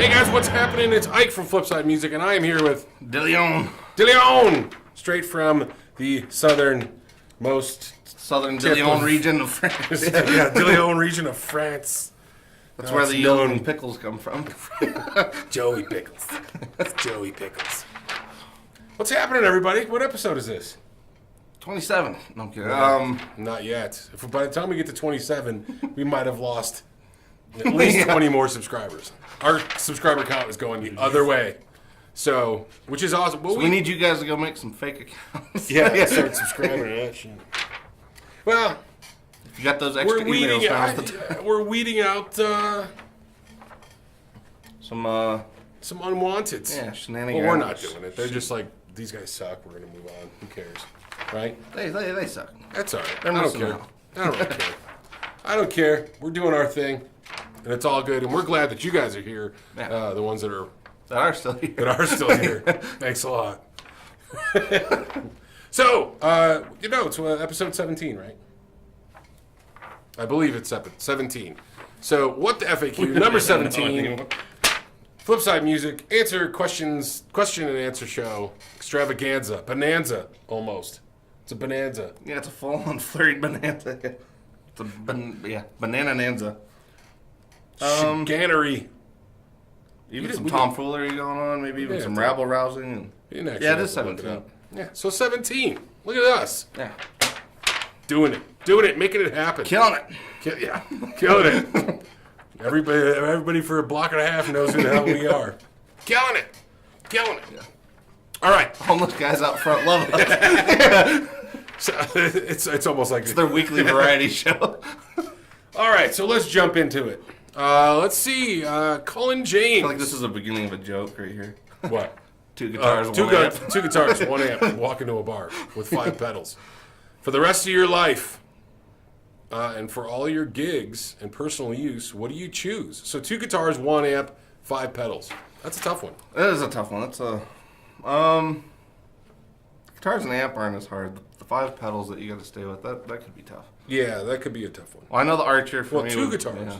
Hey guys, what's happening? It's Ike from Flipside Music, and I am here with DeLeon, straight from the southern DeLeon region of France. yeah, DeLeon region of France. That's where the yellow pickles come from. Joey Pickles. That's Joey Pickles. What's happening, everybody? What episode is this? 27. No, I'm kidding. Not yet. By the time we get to 27, we might have lost at least 20 more subscribers. Our subscriber count is going the other way. So, which is awesome. So we need you guys to go make some fake accounts. Yeah, start subscribing to that shit. Well, if you got those extra emails, we're weeding out some unwanteds. Yeah, shenanigans. Well, we're not doing it. They're just like, these guys suck. We're gonna move on. Who cares, right? They suck. That's all right. I don't care. I don't really care. I don't care. We're doing our thing, and it's all good. And we're glad that you guys are here. Yeah. The ones that are still here. Thanks a lot. So, it's episode 17, right? I believe it's 17. So, what the F.A.Q. number 17, Flipside Music, question and answer show, extravaganza, bonanza, almost. It's a bonanza. Yeah, it's a full-on flurried bonanza. It's a banana-nanza. Chicanery. Even some tomfoolery going on, maybe even some rabble-rousing. Yeah, it is 17. Yeah, so 17. Look at us. Yeah. Doing it, making it happen. Killing it. Killing it. Everybody for a block and a half knows who the hell we are. Killing it. Yeah. All right. Homeless guys out front love us. So, it's almost like it's their weekly variety show. All right, so let's jump into it. Let's see. Colin James. I feel like this is the beginning of a joke right here. What? Two guitars, two guitars, one amp. Walk into a bar with 5 pedals. For the rest of your life, and for all your gigs and personal use, what do you choose? So 2 guitars, 1 amp, 5 pedals. That's a tough one. That is a tough one. That's a guitars and amp aren't as hard. The 5 pedals that you got to stay with, that could be tough. Yeah, that could be a tough one. Well, I know the Archer for me. 2 guitars.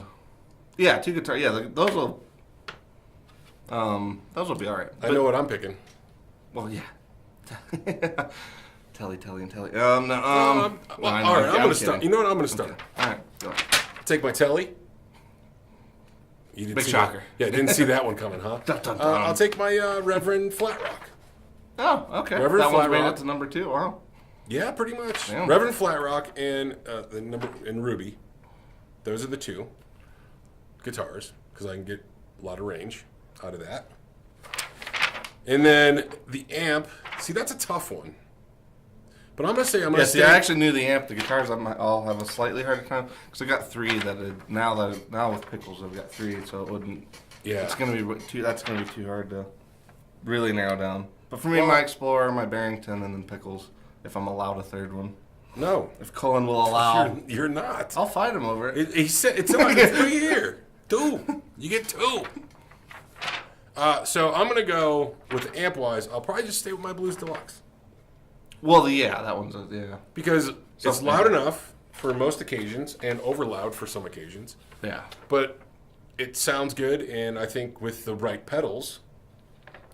Yeah, 2 guitars. Yeah, those will be all right. I know what I'm picking. Well, yeah. Telly. All right, I'm going to start. You know what? I'm going to start. Okay. All right, go. Take my Telly. You didn't Big see shocker. That. Yeah, didn't see that one coming, huh? Dun, dun, dun. I'll take my Reverend Flat Rock. Oh, okay. Reverend that Flat one's made Rock. it to number 2. Wow. Yeah, pretty much. Damn. Reverend Flat Rock and Ruby. Those are the 2 guitars because I can get a lot of range out of that. And then the amp. See, that's a tough one. But I'm gonna say I'm gonna. I actually knew the amp. The guitars I'll have a slightly harder time because I got 3 now with pickles I've got 3, so it wouldn't. Yeah. It's gonna be too. That's gonna be too hard to really narrow down. But for me, my Explorer, my Barrington, and then pickles. If I'm allowed a 3rd one. No. If Cullen will allow. You're not. I'll fight him over it. He said it's like a 3 here. 2. You get 2. So I'm gonna go with amp wise. I'll probably just stay with my Blues Deluxe. Well, that one's because it's loud enough for most occasions and over loud for some occasions. Yeah. But it sounds good, and I think with the right pedals,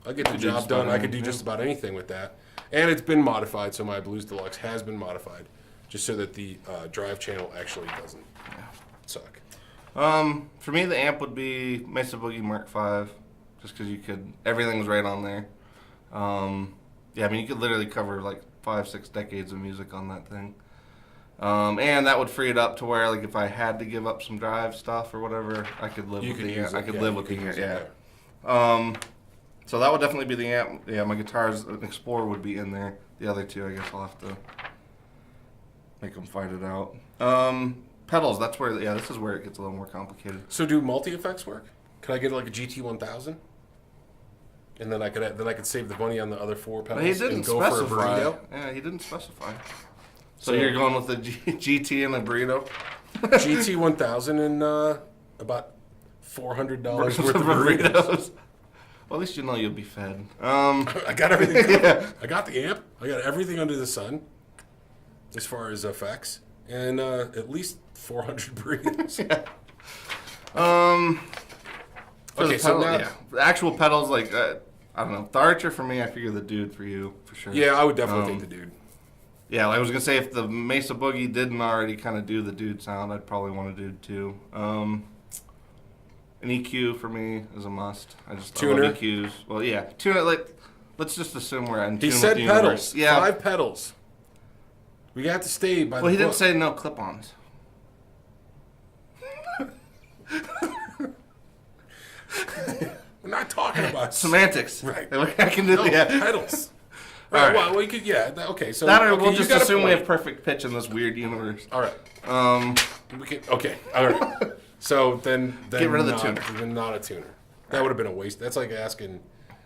I'll get the job done. I could do just about anything with that. And it's been modified, so my Blues Deluxe has been modified, just so that the drive channel actually doesn't suck. For me, the amp would be Mesa Boogie Mark V, just because everything was right on there. You could literally cover like 5-6 decades of music on that thing. And that would free it up to where, like, if I had to give up some drive stuff or whatever, I could live with the amp. I could live with the amp. Yeah. So that would definitely be the amp. Yeah, my guitars, an Explorer would be in there. The other 2, I guess I'll have to make them fight it out. Pedals, that's where, this is where it gets a little more complicated. So do multi-effects work? Could I get like a GT1000? And then I could save the money on the other 4 pedals and go for a burrito? Yeah, he didn't specify. So you're going with the GT and a burrito? GT1000 and about $400 worth of burritos. Well, at least you know you'll be fed. I got everything. Yeah. I got the amp. I got everything under the sun as far as effects. And at least 400 burritos. Yeah. For Okay, the so pedal, now, yeah. The actual pedals, like, I don't know. The Archer for me, I figure the Dude for you, for sure. yeah, I would definitely take the Dude. Yeah, I was going to say, if the Mesa Boogie didn't already kind of do the Dude sound, I'd probably want a Dude too. An EQ for me is a must. I love EQs. Well, yeah. Tuner, like, let's just assume we're in tune He said with the universe. pedals. Yeah. 5 pedals. We have to stay by the Well, he didn't book. say no clip-ons. We're not talking about Semantics. Right. I can do no, yeah. pedals. All Right. right. Well, we could. Yeah. Okay. So That or okay, we'll you just got a assume we point. have perfect pitch in this weird universe. All right. We can. Okay. All right. So then Get rid of the not, tuner. Then not a tuner. That would have been a waste. That's like asking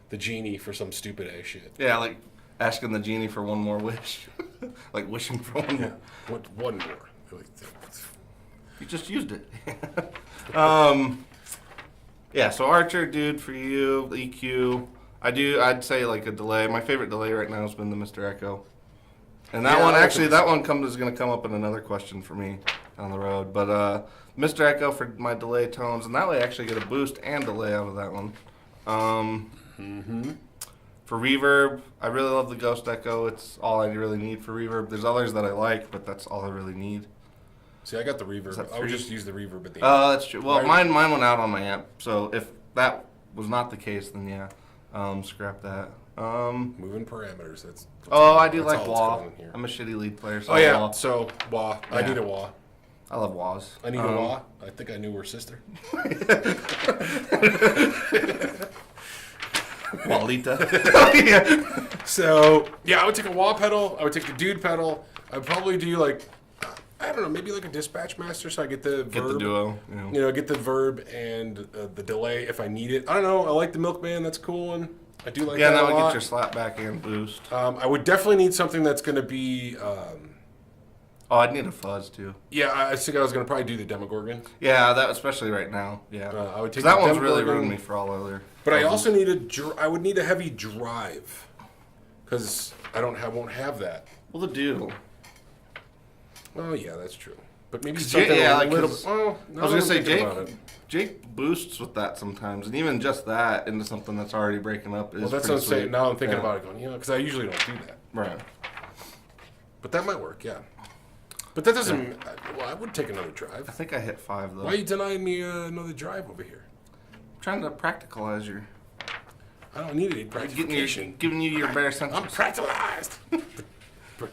the genie for some stupid ass shit. Yeah, like asking the genie for one more wish. Like wishing for one more. What one more? Like, You just used it. Yeah, so Archer, Dude for you, the EQ. I'd say like a delay. My favorite delay right now has been the Mr. Echo. And that Yeah, one, I like actually, the- that one is going to come up in another question for me down the road. But Mr. Echo for my delay tones, and that way I actually get a boost and delay out of that one. For reverb, I really love the Ghost Echo. It's all I really need for reverb. There's others that I like, but that's all I really need. see, I got the reverb. that I would 3? just use the reverb at the end. Oh, that's true. Well, Right. mine went out on my amp, so if that was not the case, then yeah, scrap that. Moving parameters. That's I do that's like all wah. that's going here. I'm a shitty lead player, so Oh yeah. wah. So wah. I Yeah. need a wah. I love wahs. I need a wah. I think I knew her sister. Walita. So yeah, I would take a wah pedal. I would take the Dude pedal. I'd probably do like, I don't know, maybe like a dispatch master, so I get the Get verb. the duo. You know. You know, get the verb and the delay if I need it. I don't know. I like the Milkman. That's cool, and I do like Yeah, that that a would lot. get your slap back and boost. I would definitely need something that's going to be. I'd need a fuzz too. Yeah, I think I was going to probably do the Demogorgon. Yeah, that especially right now. Yeah, I would take 'Cause that the one's really Demogorgon. ruined me for all other. But I fuzzes. also need I would need a heavy drive, because I won't have that. Well, the duo. Oh yeah, that's true. But maybe 'Cause something yeah, a like, little. 'cause Oh, I was gonna say Jake. Jake boosts with that sometimes, and even just that into something that's already breaking up is Well, that's pretty what I'm saying. sweet. Now I'm thinking Yeah. about it, going, because I usually don't do that. Right. But that might work, yeah. But that doesn't. Well, I would take another I drive. think I hit 5 though. Why are you denying me another drive over here? I'm trying to practicalize your, I don't need any practication. giving you your bare I'm senses. practicalized. I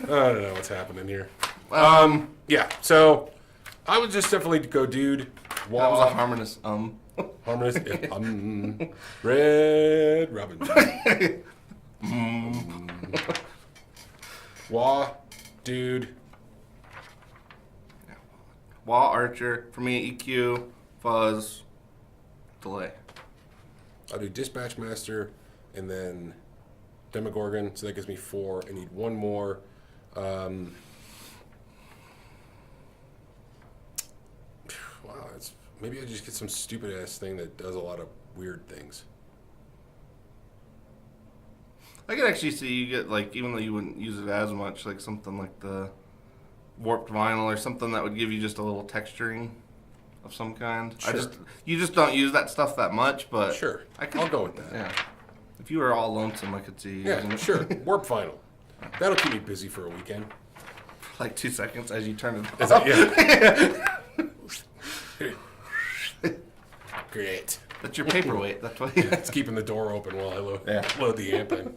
don't know what's happening here. Yeah, so I would just definitely go Dude. That was a harmonious Harmonious. Red Robin. Wah, Dude. Wah, Archer. For me, EQ, fuzz, delay. I'll do Dispatch Master and then Demogorgon. So that gives me 4. I need one more. Wow, maybe I just get some stupid ass thing that does a lot of weird things. I could actually see you get, like, even though you wouldn't use it as much, like something like the warped vinyl or something that would give you just a little texturing of some kind. Sure. You just don't use that stuff that much, but Sure, I'll I'll go with that. Yeah. If you were all lonesome, I could see you using Yeah, it. sure. Warp Vinyl. That'll keep me busy for a weekend. Like 2 seconds as you turn it Is off. that, yeah. Great. That's your paperweight. That's why. It's keeping the door open while I load the amp in.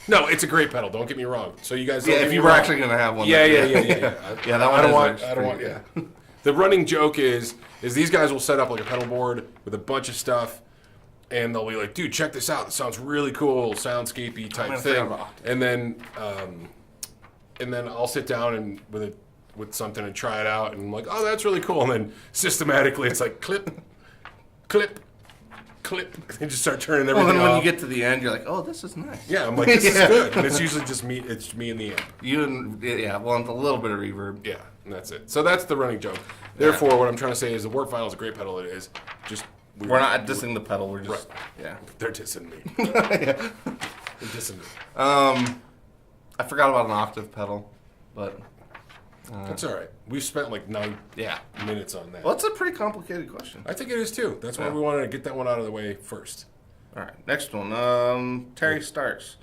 No, it's a great pedal. Don't get me wrong. So you guys, don't Yeah, get if me you were wrong. actually gonna have one. Yeah. Yeah, that one I don't is want. actually I don't want. pretty Yeah. The running joke is these guys will set up like a pedal board with a bunch of stuff, and they'll be like, "Dude, check this out. This sounds really cool, soundscapey type gonna thing." forget about And then I'll sit down and with something and try it out, and I'm like, "Oh, that's really cool." And then systematically, it's like clip, clip, clip, and just start turning Well, everything then when off. you get to the end, you're like, oh, this is nice. Yeah, I'm like, this is Yeah. good. And it's usually just me. It's me and the amp. You and well, a little bit of reverb. Yeah, and that's it. So that's the running joke. Therefore, what I'm trying to say is the Warp Vinyl is a great pedal. It is. Just We're not dissing the pedal. We're just They're dissing me. They're dissing me. I forgot about an octave pedal, but That's all right. We've spent like 9 minutes on that. Well, it's a pretty complicated question. I think it is too. That's why we wanted to get that one out of the way first. All right, next one. Terry Starks.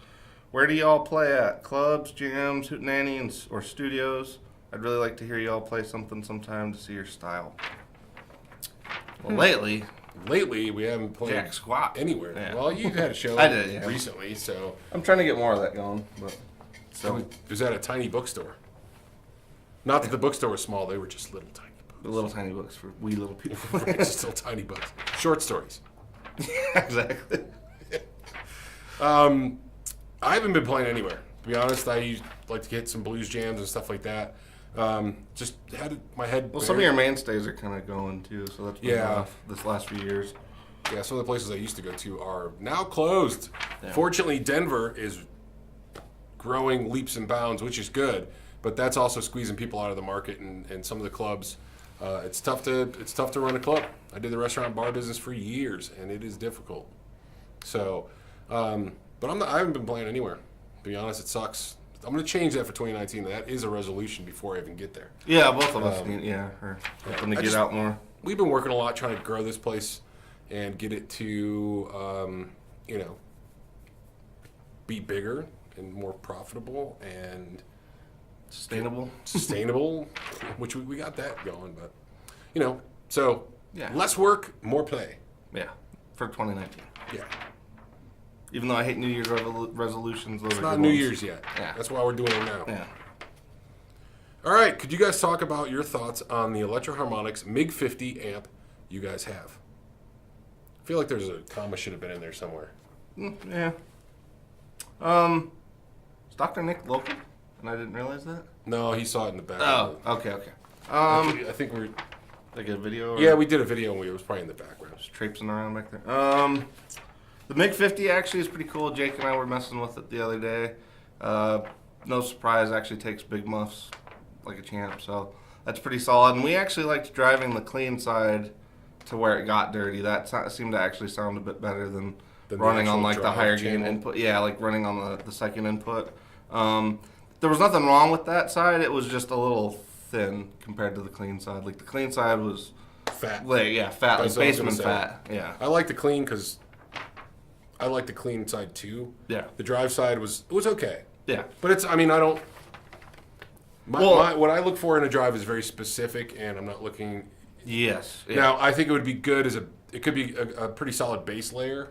Where do y'all play at? Clubs, jams, hootenanny, or studios? I'd really like to hear y'all play something sometime to see your style. Well, lately, we haven't played jack squat anywhere. Yeah. Well, you've had a show I did, recently, so I'm trying to get more of that going. But it was at a tiny bookstore. Not that the bookstore was small; they were just little tiny books. the little tiny books for wee little people. Just little tiny books, short stories. Exactly. I haven't been playing anywhere. To be honest, I used like to get some blues jams and stuff like that. Just had my head. Well, some of your mainstays are kind of going too, so that's been rough this last few years. Yeah, some of the places I used to go to are now closed. Yeah. Fortunately, Denver is growing leaps and bounds, which is good. But that's also squeezing people out of the market and some of the clubs. It's tough to run a club. I did the restaurant bar business for years, and it is difficult. So, but I haven't been playing anywhere. To be honest, it sucks. I'm going to change that for 2019. That is a resolution before I even get there. Yeah, both of us need, are hoping to get out more. We've been working a lot trying to grow this place and get it to, be bigger and more profitable and sustainable, which we got that going. But, so less work, more play. Yeah, for 2019. Yeah. Even though I hate New Year's resolutions, those It's are not good New ones. Year's yet. Yeah. That's why we're doing it now. Yeah. All right. Could you guys talk about your thoughts on the Electro-Harmonix MiG-50 amp you guys have? I feel like there's a comma should have been in there somewhere. Yeah. Is Dr. Nick local? And I didn't realize that? No, he saw it in the back. Oh, okay. I think we're... Like a video? Or Yeah, we did a video and it was probably in the background. just traipsing around back there. The MiG-50 actually is pretty cool. Jake and I were messing with it the other day. No surprise, actually takes big muffs like a champ, so that's pretty solid. And we actually liked driving the clean side to where it got dirty. That seemed to actually sound a bit better than running on like the higher gain input. Yeah, like running on the second input. There was nothing wrong with that side. It was just a little thin compared to the clean side. Like the clean side was fat. Fat, like That's what I was basement gonna say. fat. Yeah. I like the clean because I like the clean side too. Yeah. The drive side was okay. Yeah. But it's, I don't. What I look for in a drive is very specific, and I'm not looking. Yes. Yeah. Now, I think it would be good it could be a pretty solid base layer.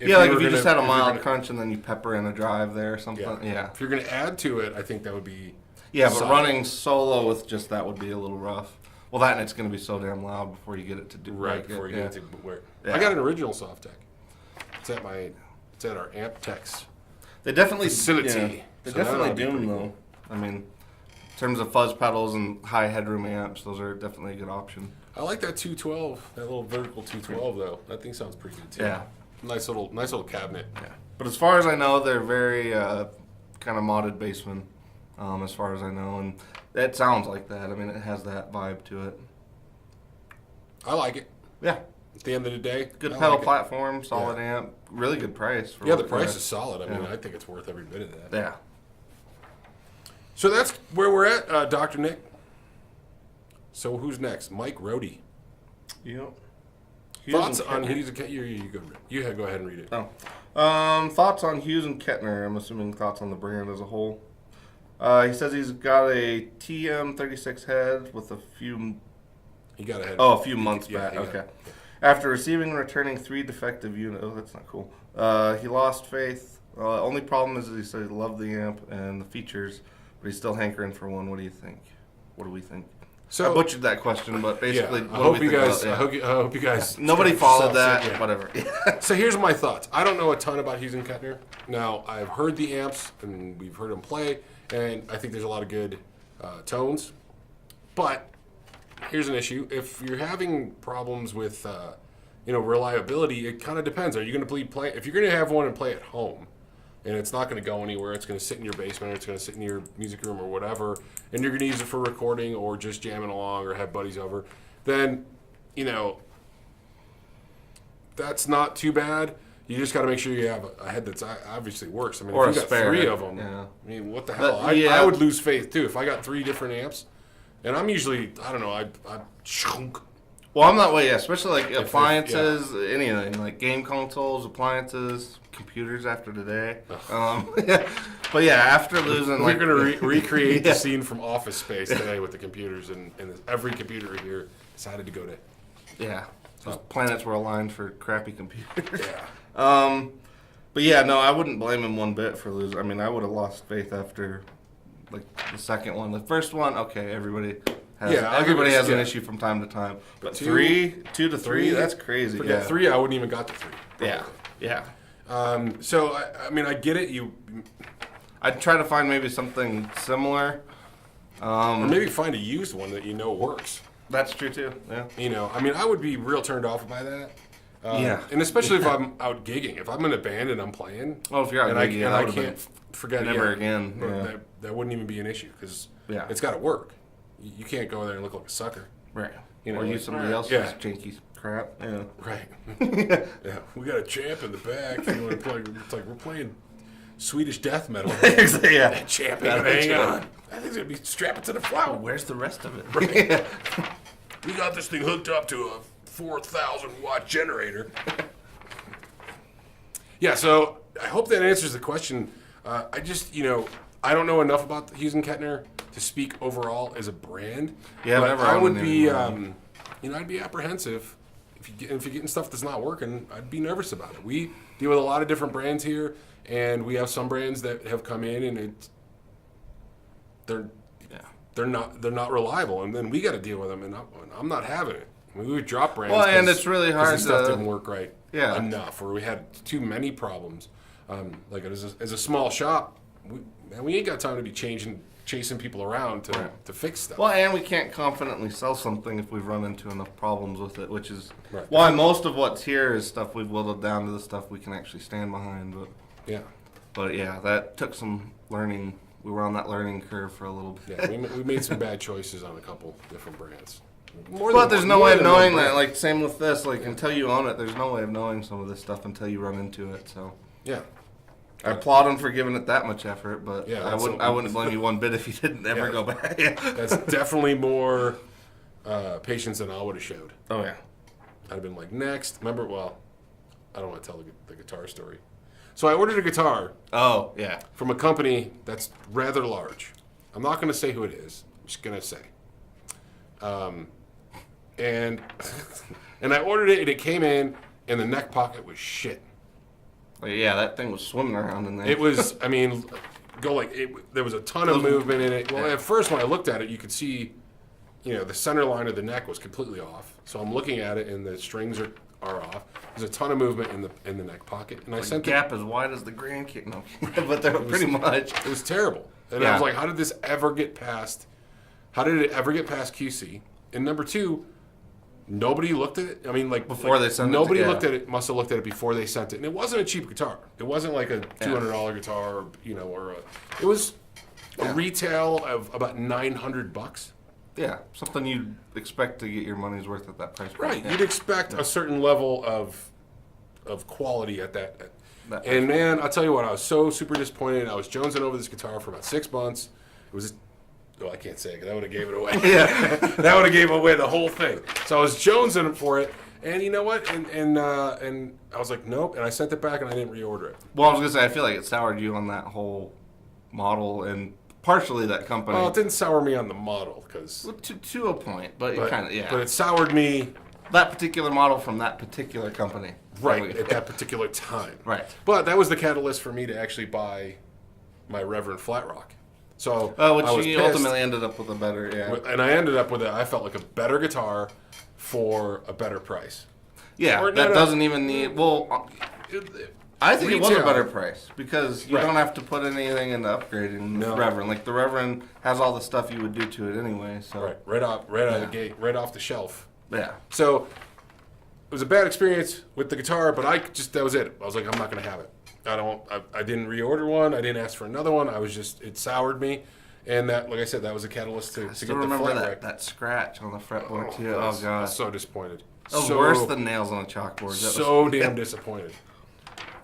If you just had a mild crunch and then you pepper in a drive there or something. Yeah. If you're going to add to it, I think that would be. Yeah, but solid. running solo with just that would be a little rough. Well, that and it's going to be so damn loud before you get it to do Right, before you get to where. Yeah. I got an original soft tech. It's at our amp techs. They definitely facility. Yeah, they definitely do them though. I mean, in terms of fuzz pedals and high headroom amps, those are definitely a good option. I like that 212, that little vertical 212 though. That thing sounds pretty good too. Yeah. Nice little cabinet. Yeah. But as far as I know, they're very kind of modded bassmen, as far as I know, and it sounds like that. I mean, it has that vibe to it. I like it. Yeah. At the end of the day, Good pedal platform, solid amp, really good price. Yeah, the price is solid. I mean, I think it's worth every bit of that. Yeah. So that's where we're at, Dr. Nick. So who's next? Mike Rohde. Yep. Thoughts on Hughes and Kettner? You go ahead and read it. Oh. Thoughts on Hughes and Kettner. I'm assuming thoughts on the brand as a whole. He says he's got a TM36 head with a few... He got ahead. Oh, a few months back. Okay. Okay. After receiving and returning 3 defective units... Oh, that's not cool. He lost faith. Only problem is that he said he loved the amp and the features, but he's still hankering for one. What do you think? What do we think? So I butchered that question, but basically, I hope you guys. Nobody followed that. Yeah. Whatever. So here's my thoughts. I don't know a ton about Hughes and Kettner. Now I've heard the amps and we've heard them play, and I think there's a lot of good tones. But here's an issue: if you're having problems with reliability, it kind of depends. Are you going to play? If you're going to have one and play at home, and it's not going to go anywhere, it's going to sit in your basement, or it's going to sit in your music room or whatever, and you're going to use it for recording or just jamming along or have buddies over, then, that's not too bad. You just got to make sure you have a head that's obviously works. I mean, Or if you a got spare 3 head. of them, Yeah. I mean, what the hell? Yeah. I would lose faith, too. If I got 3 different amps, And I'm usually, I don't know, I chunk. Well, I'm that way, yeah. Especially like appliances, anything like game consoles, appliances, computers. After today, but yeah, after losing, We're like, gonna recreate the scene from Office Space today with the computers, and every computer here decided to go to. Yeah, those planets were aligned for crappy computers. Yeah. But yeah, no, I wouldn't blame him one bit for losing. I mean, I would have lost faith after like the second one. The first one, okay, everybody has an issue from time to time. But two to three, that's crazy. Forget 3, I wouldn't even got to 3. Yeah, yeah. So I mean, I get it. I'd try to find maybe something similar. Or maybe find a used one that you know works. That's true too. Yeah. You know, I mean, I would be real turned off by that. Yeah. And especially if I'm out gigging. If I'm in a band and I'm playing. Oh, if you're out gigging, I can't forget never again. Yeah. That wouldn't even be an issue because yeah, it's got to work. You can't go there and look like a sucker. Right. You know, or use somebody else's janky crap. Yeah. Right. Yeah. We got a champ in the back. You want to play? It's like we're playing Swedish death metal. Yeah. That champ ain't gonna hang on. I think it's gonna be strapped to the flower. Where's the rest of it? Right. We got this thing hooked up to a 4,000 watt generator. Yeah. So I hope that answers the question. I just, I don't know enough about Hughes and Kettner to speak overall as a brand. Yeah, but never I would be, I'd be apprehensive if you're getting stuff that's not working. I'd be nervous about it. We deal with a lot of different brands here, and we have some brands that have come in and they're not reliable, and then we got to deal with them, and I'm not having it. I mean, we would drop brands. Well, and it's really hard. Stuff didn't work right. Yeah. Enough, or we had too many problems. Like as a small shop, we ain't got time to be chasing people around to fix stuff. Well, and we can't confidently sell something if we've run into enough problems with it, which is right. why most of what's here is stuff we've whittled down to the stuff we can actually stand behind. But yeah, that took some learning. We were on that learning curve for a little bit. Yeah, we made some bad choices on a couple different brands. But there's no way of knowing that. Like, same with this. Like, until you own it, there's no way of knowing some of this stuff until you run into it. So yeah. I applaud him for giving it that much effort, but yeah, I wouldn't blame you one bit if you didn't ever go back. That's definitely more patience than I would have showed. Oh yeah, I'd have been like, next. Remember, well, I don't want to tell the guitar story. So I ordered a guitar. Oh yeah, from a company that's rather large. I'm not going to say who it is. I'm just going to say. And I ordered it, and it came in, and the neck pocket was shit. Yeah, that thing was swimming around in there. It was, I mean, there was a ton of movement in it. Well, at first when I looked at it, you could see, the center line of the neck was completely off. So I'm looking at it, and the strings are off. There's a ton of movement in the neck pocket, and I sent the gap as wide as the Grand Kit. No, but they were pretty much. It was terrible, and I was like, how did this ever get past? How did it ever get past QC? And number two, nobody looked at it. I mean, before they sent it. Nobody looked at it. Must have looked at it before they sent it. And it wasn't a cheap guitar. It wasn't like a $200 guitar, it was a retail of about $900. Yeah, something you'd expect to get your money's worth at that price. Right, you'd expect a certain level of quality at that. And man, I'll tell you what, I was so super disappointed. I was jonesing over this guitar for about 6 months. It was. I can't say it because that would have gave it away. Yeah, that would have gave away the whole thing. So I was jonesing for it, and you know what? And I was like, nope. And I sent it back, and I didn't reorder it. Well, I was gonna say, I feel like it soured you on that whole model, and partially that company. Well, it didn't sour me on the model because to a point, but it kind of But it soured me. That particular model from that particular company. Right at that particular time. Right. But that was the catalyst for me to actually buy my Reverend Flat Rock. So which you ultimately ended up with a better, and I ended up with I felt like a better guitar for a better price. Yeah, doesn't even need. Well, I think it was a better price because you don't have to put anything into upgrading the Reverend. Like the Reverend has all the stuff you would do to it anyway. So right out of the gate, right off the shelf. Yeah. So it was a bad experience with the guitar, but that was it. I was like, I'm not going to have it. I didn't reorder one. I didn't ask for another one. It soured me. And that, like I said, that was a catalyst to get the remember flat that scratch on the fretboard too. Oh god. I was so disappointed. That was worse than nails on a chalkboard. So damn disappointed.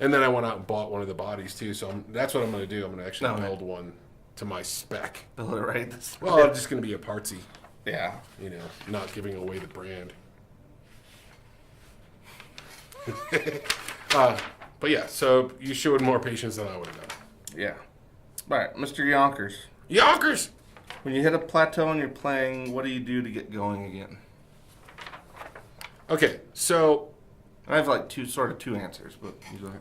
And then I went out and bought one of the bodies too. So that's what I'm going to do. I'm going to actually build one to my spec. Build it right this way. Well, it's just going to be a partsy. Yeah. You know, not giving away the brand. But yeah, so you showed more patience than I would have done. Yeah. All right, Mr. Yonkers. Yonkers! When you hit a plateau and you're playing, what do you do to get going again? Okay, so I have like two answers, but you go ahead.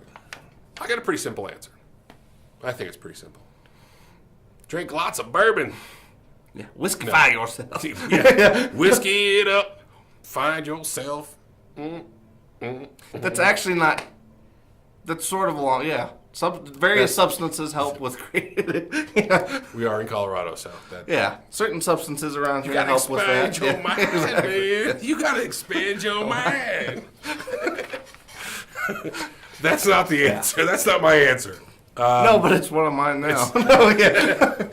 I got a pretty simple answer. I think it's pretty simple. Drink lots of bourbon. Yeah, whiskey-fy yourself. Yeah. Whiskey it up. Find yourself. That's actually not. That's sort of along. Yeah, various substances help with creative. Yeah. We are in Colorado, so Yeah, certain substances around here gotta help with that. expand your mind, Exactly. man. You gotta expand your mind. That's not the answer. That's not my answer. No, but it's one of mine now. No, yeah.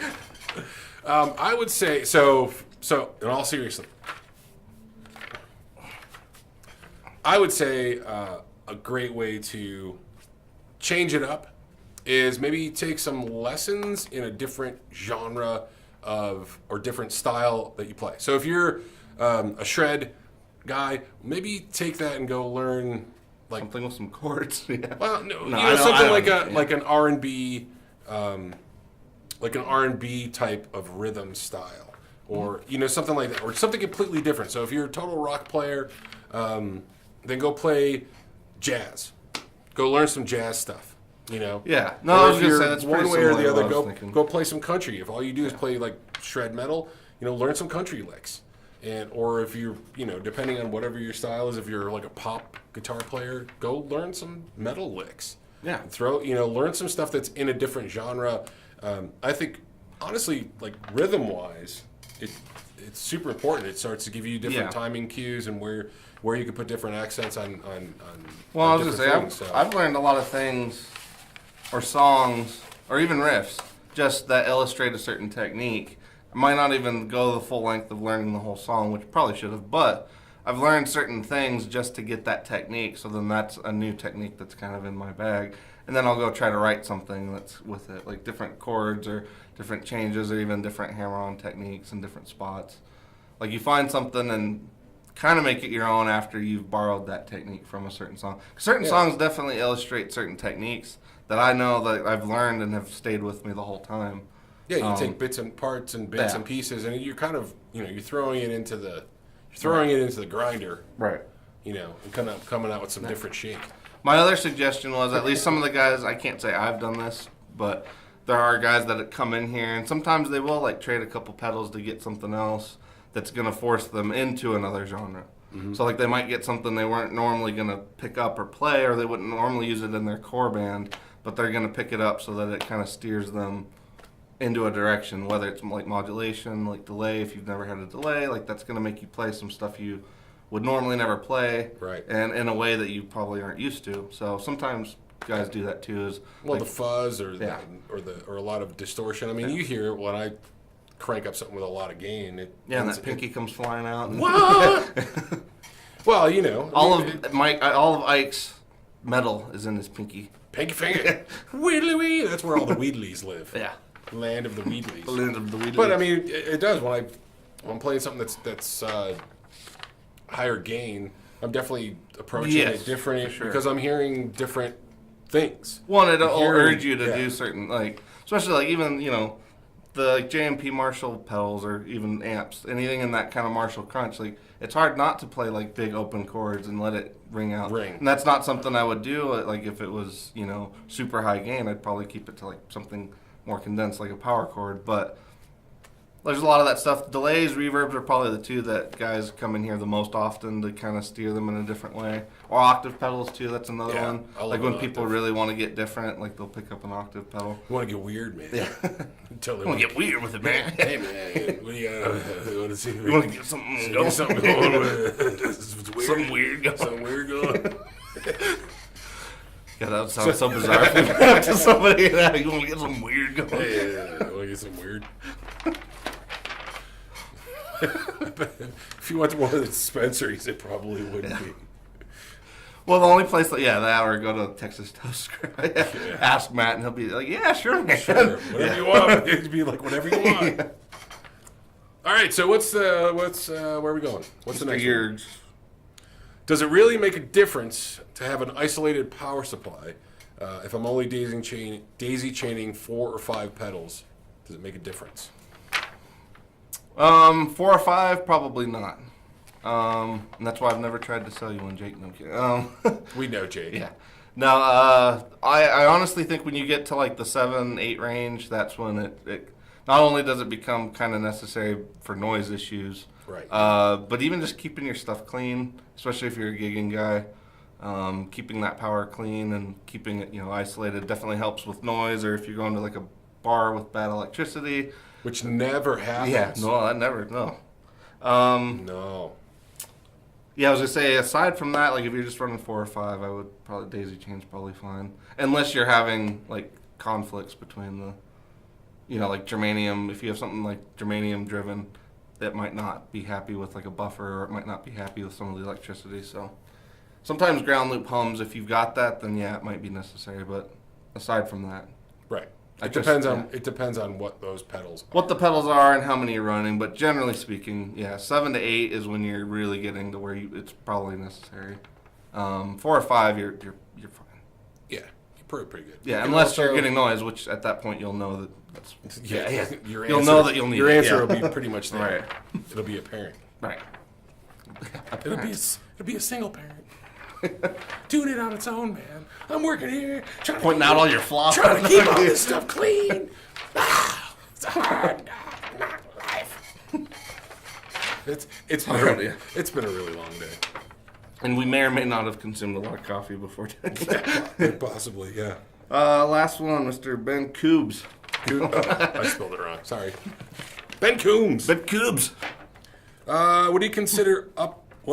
I would say so. In all seriousness, I would say a great way to change it up is maybe take some lessons in a different genre or different style that you play. So if you're a shred guy, maybe take that and go learn like Something with some chords. Yeah. well, no, No, you I know, know- something I like understand. like an R&B, like an R&B type of rhythm style, or you know something like that, or something completely different. So if you're a total rock player, then go play jazz. Go learn some jazz stuff. You know. Yeah. No, Or I was if gonna you're say that's one pretty way or similar the to what other. I was Go thinking. go play some country. If all you do is play like shred metal, you know, learn some country licks. And or if you're, you know, depending on whatever your style is, if you're like a pop guitar player, go learn some metal licks. Yeah. Learn some stuff that's in a different genre. I think, honestly, like rhythm-wise, it's super important. It starts to give you different Yeah. timing cues and where you can put different accents on. Well, on I was gonna say different things, I've learned a lot of things, or songs, or even riffs, just that illustrate a certain technique. I might not even go the full length of learning the whole song, which probably should have, but I've learned certain things just to get that technique. So then that's a new technique that's kind of in my bag, and then I'll go try to write something that's with it, like different chords or different changes or even different hammer-on techniques and different spots. Like you find something and kind of make it your own after you've borrowed that technique from a certain song. Certain songs definitely illustrate certain techniques that I know that I've learned and have stayed with me the whole time. Yeah, you take bits and parts and bits Yeah. and pieces, and you're kind of, you're throwing it into the grinder, Right. and kind of coming out with some different shake. My other suggestion was at least some of the guys, I can't say I've done this, but there are guys that come in here and sometimes they will like trade a couple pedals to get something else that's going to force them into another genre. So like they might get something they weren't normally going to pick up or play, or they wouldn't normally use it in their core band, but they're going to pick it up so that it kind of steers them into a direction, whether it's like modulation, like delay, if you've never had a delay, like that's going to make you play some stuff you would normally never play, Right. and in a way that you probably aren't used to. So sometimes guys do that too. Well, Like, the fuzz or Yeah. or a lot of distortion. I mean, you hear it when I crank up something with a lot of gain. and it's- that pinky comes flying out. And What? Well, all of Ike's metal is in his pinky. pinky finger, Weedly Wee. That's where all the Weedleys live. Yeah. Land of the Weedleys. The land of the Weedleys. But I mean, it does when I'm playing something that's higher gain. I'm definitely approaching Yes, it different for sure. because I'm hearing different things. one, it'll hearing- urge you to yeah. do certain, like, especially like even, the JMP Marshall pedals or even amps, anything in that kind of Marshall crunch, like, it's hard not to play like big open chords and let it ring out. Ring. And that's not something I would do. Like if it was, super high gain, I'd probably keep it to like something more condensed, like a power chord. But there's a lot of that stuff. Delays, reverbs are probably the two that guys come in here the most often to kind of steer them in a different way. Or octave pedals too. That's another Yeah, one. I love Like when an people octave. really want to get different, like they'll pick up an octave pedal. You want to get weird, man? Yeah. Totally I want to get weird with it, man. Hey man, what do you want to see? You want to get something Get going? something going with Something weird going. Something weird going. Yeah, that would sound so bizarre if we went up to somebody that you want to get something weird going. Yeah, want to get some weird. If you went to one of the dispensaries, it probably wouldn't be. Well, the only place that or go to Texas Toast. Ask Matt, and he'll be like, "Yeah, sure, man. Sure, whatever you want. It'd be like whatever you want. All right, so what's where are we going? What's the next one? Years. Does it really make a difference to have an isolated power supply if I'm only daisy chaining 4 or 5 pedals? Does it make a difference? 4 or 5, probably not. And that's why I've never tried to sell you one, Jake. No kidding. We know, Jake. Yeah. No, I honestly think when you get to like the 7, 8 range, that's when it not only does it become kind of necessary for noise issues, Right. But even just keeping your stuff clean, especially if you're a gigging guy, keeping that power clean and keeping it isolated definitely helps with noise. Or if you're going to like a bar with bad electricity, Which never happens. yeah, no, that never no. No. Yeah, I was gonna say, aside from that, like if you're just running 4 or 5, I would probably daisy chain's probably fine, unless you're having like conflicts between the, like germanium. If you have something like germanium driven, that might not be happy with like a buffer, or it might not be happy with some of the electricity. So sometimes ground loop hums. If you've got that, then yeah, it might be necessary. But aside from that, Right. I It just- depends on what those pedals are. what the pedals are and how many you're running. But generally speaking, yeah, 7 to 8 is when you're really getting to where it's probably necessary. 4 or 5, you're fine. Yeah, you're pretty good. Yeah, And unless also- you're getting noise, which at that point you'll know that that's Yeah. Your You'll answer, know that you'll need your it, answer yeah. will be pretty much there. Right. It'll be apparent. right. It'll be a single parent. Doing it on its own, man. I'm working here, trying Pointing to out all your flaws. trying to keep all this stuff clean. It's a hard life. It's been a really long day. And we may or may not have consumed a lot of coffee before doing that. Possibly, yeah. Last one, Mr. Ben Coombs. I spelled it wrong. Sorry. Ben Coombs. Ben Coombs. What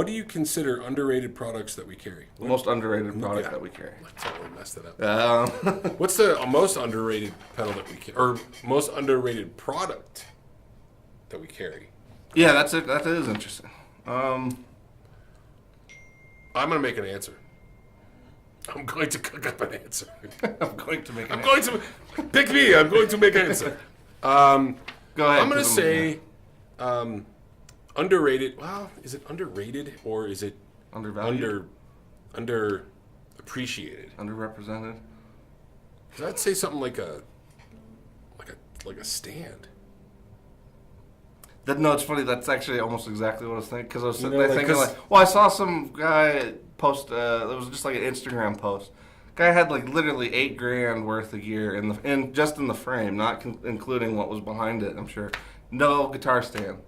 do you consider underrated products that we carry? The most underrated product Yeah. that we carry. I totally messed it up. What's the most underrated pedal that we carry, or most underrated product that we carry? Yeah, that's it. That is interesting. I'm gonna make an answer. I'm going to cook up an answer. I'm going to make an I'm going to pick me. I'm going to make an answer. Go ahead. I'm gonna say underrated. Well, is it underrated or is it undervalued, under appreciated? underrepresented. Cause I'd say something like a stand. No, it's funny. That's actually almost exactly what I was thinking. Because I was sitting know, there like, thinking, 'cause- well, I saw some guy post. It was just like an Instagram post. Guy had like literally $8,000 worth of gear in just in the frame, not including what was behind it. I'm sure. No guitar stand,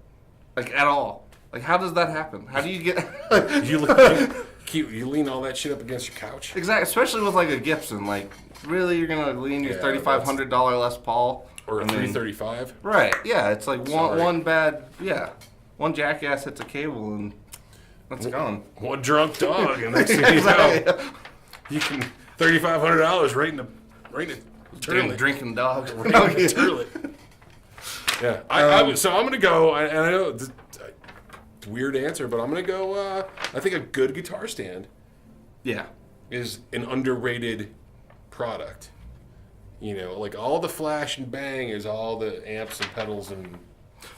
like at all. Like, how does that happen? How do you get? You lean all that shit up against your couch. Exactly, especially with like a Gibson. Like, really, you're gonna lean your Yeah, $3,500 Les Paul Or a I mean, 335. Right? Yeah, it's like Sorry. one jackass hits a cable and that's gone. One drunk dog, and next thing you know, you can $3,500 right in the toilet. Drinking dog. Right in the toilet. Yeah, so I'm gonna go. And I know it's a weird answer, but I'm gonna go. I think a good guitar stand Yeah. is an underrated product. Like all the flash and bang is all the amps and pedals and.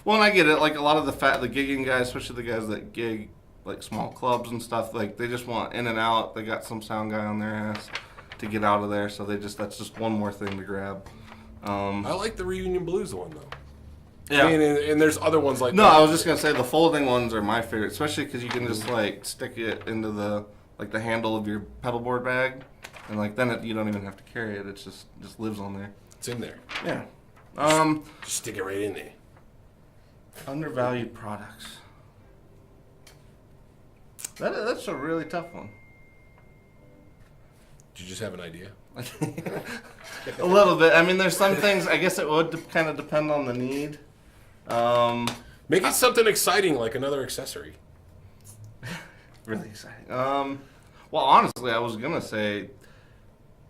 Well, and I get it. Like a lot of the gigging guys, especially the guys that gig like small clubs and stuff, like they just want in and out. They got some sound guy on their ass to get out of there, so that's just one more thing to grab. I like the Reunion Blues one though. Yeah. I mean, and there's other ones like No, that. I was just gonna say the folding ones are my favorite, especially because you can just like stick it into the handle of your pedal board bag, and like then you don't even have to carry it. It's just lives on there. It's in there. Yeah. Just stick it right in there. Undervalued products. That's a really tough one. Did you just have an idea? A little bit. I mean, there's some things. I guess it would kind of depend on the need. Make it something exciting, like another accessory. Really exciting. Well, honestly, I was gonna say,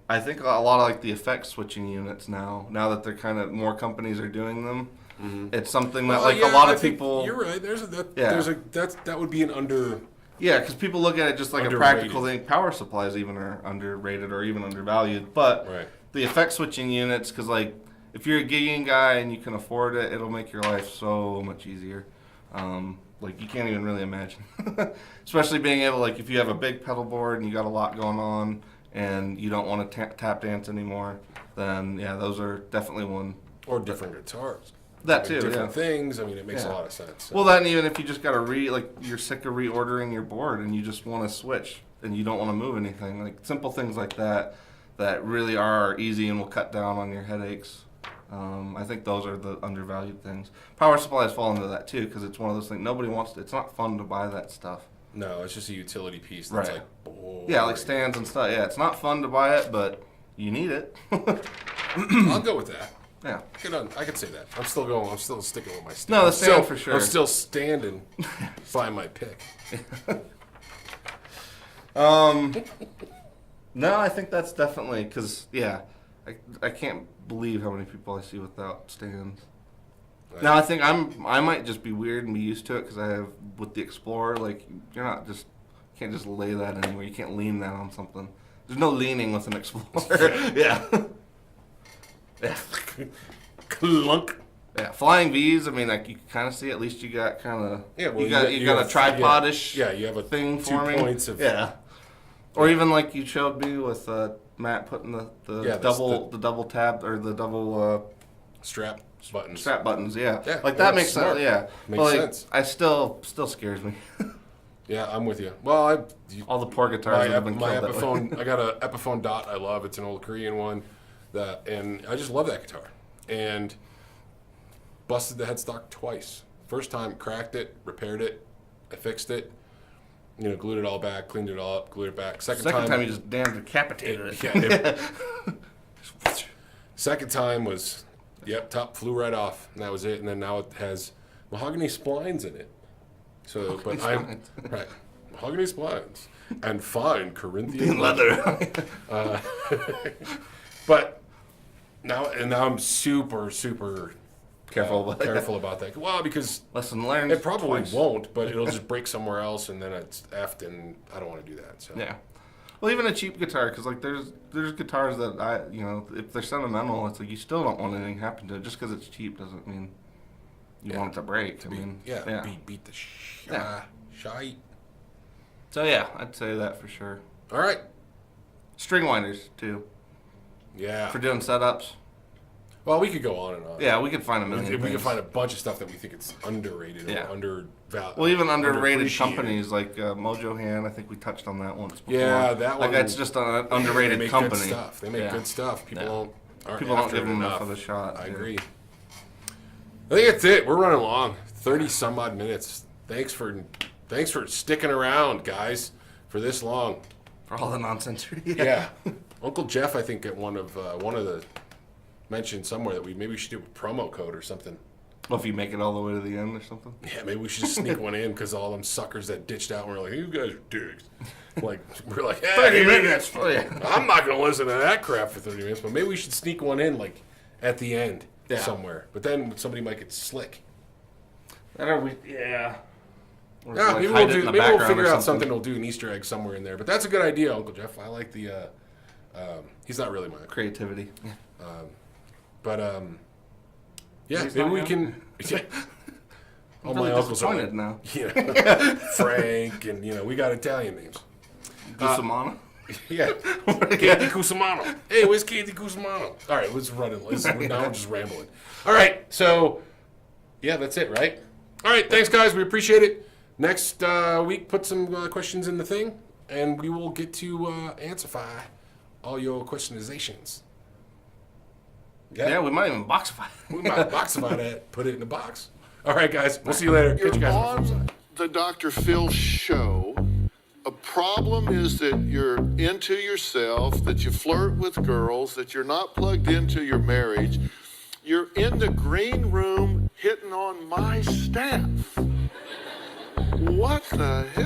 I think a lot of like the effect switching units now that they're kind of more companies are doing them. Mm-hmm. It's something that a lot of people. You're right. That would be an under. Yeah, because people look at it just like Underrated. a practical thing. Power supplies even are underrated or even undervalued. But Right. the effect switching units, because like if you're a gigging guy and you can afford it, it'll make your life so much easier. Like you can't even really imagine. Especially being able, like if you have a big pedal board and you got a lot going on and you don't want to tap dance anymore, then yeah, those are definitely one. Or different guitars. That too, different things. I mean, it makes a lot of sense. So. Well, then even if you just got to you're sick of reordering your board and you just want to switch and you don't want to move anything, like simple things like that really are easy and will cut down on your headaches. I think those are the undervalued things. Power supplies fall into that too, because it's one of those things nobody wants to. It's not fun to buy that stuff. No, it's just a utility piece that's right. like boring. Yeah, like stands and stuff. Yeah, it's not fun to buy it, but you need it. I'll go with that. Yeah. I could say that. I'm still sticking with my stand. No, the stand for sure. I'm still standing by my pick. No, I think that's definitely because I can't believe how many people I see without stands. Right. Now I think I might just be weird and be used to it because I have with the Explorer, like can't just lay that anywhere. You can't lean that on something. There's no leaning with an Explorer. Yeah. Yeah. Clunk. Yeah, flying V's. I mean, like you can kind of see. At least you got kind of. Yeah, well, you got a tripod-ish. Yeah, you have a thing 2 forming. points of. Yeah. Or even like you showed me with Matt putting the double tab or the double strap buttons. Strap buttons. Yeah. Yeah. Like that makes sense. Yeah. Makes sense. I still scares me. Yeah, I'm with you. Well, all the poor guitars have been my killed Epiphone. that way. I got a Epiphone Dot. I love. It's an old Korean one. And I just love that guitar. And busted the headstock twice. First time, cracked it, repaired it, I fixed it. Glued it all back, cleaned it all up, glued it back. Second time you just damn decapitated it. Yeah. Second time was, top flew right off, and that was it. And then now it has mahogany splines in it. So, right, mahogany splines and fine Corinthian leather. But now I'm super careful about that. Well, because lesson learned. It probably won't, but it'll just break somewhere else, and then it's effed, and I don't want to do that. So yeah. Well, even a cheap guitar, because like there's guitars that if they're sentimental, it's like you still don't want anything to happen to it. Just because it's cheap doesn't mean you want it to break. Beat the shite. So yeah, I'd say that for sure. All right. String winders too. Yeah. For doing setups. Well, we could go on and on. Yeah, we could find a million. We could find a bunch of stuff that we think it's underrated or undervalued. Well, even underrated companies like Mojo Hand. I think we touched on that once before. Yeah, that one. Like it's just an underrated company. Good stuff. They make good stuff. People don't give them enough of a shot. I agree. I think that's it. We're running long. 30 some odd minutes. Thanks for sticking around, guys, for this long. For all the nonsense. Yeah. Uncle Jeff, I think, at one of the mentioned somewhere that maybe we should do a promo code or something. Well, if you make it all the way to the end or something. Yeah, maybe we should just sneak one in because all them suckers that ditched out were like, "You guys are dicks." We're like, hey, 30 minutes. I'm not going to listen to that crap for 30 minutes, but maybe we should sneak one in like at the end somewhere. But then somebody might get slick. Yeah. Yeah, maybe we'll figure out something. We'll do an Easter egg somewhere in there. But that's a good idea, Uncle Jeff. I like the. He's not really my creativity. Maybe we can. Yeah. All my uncles are like, now. Frank, and we got Italian names. Cusimano. Yeah, Candy Cusimano. Hey, where's Candy Cusimano? All right, let's run it. Now we're just rambling. All right, so that's it, right? All right, thanks, guys. We appreciate it. Next week, put some questions in the thing, and we will get to answer all your questionizations. Yeah, we might even boxify it. We might boxify that, put it in a box. All right, guys. We'll see you later. Catch you guys on the Dr. Phil show. A problem is that you're into yourself, that you flirt with girls, that you're not plugged into your marriage. You're in the green room hitting on my staff. What the hell?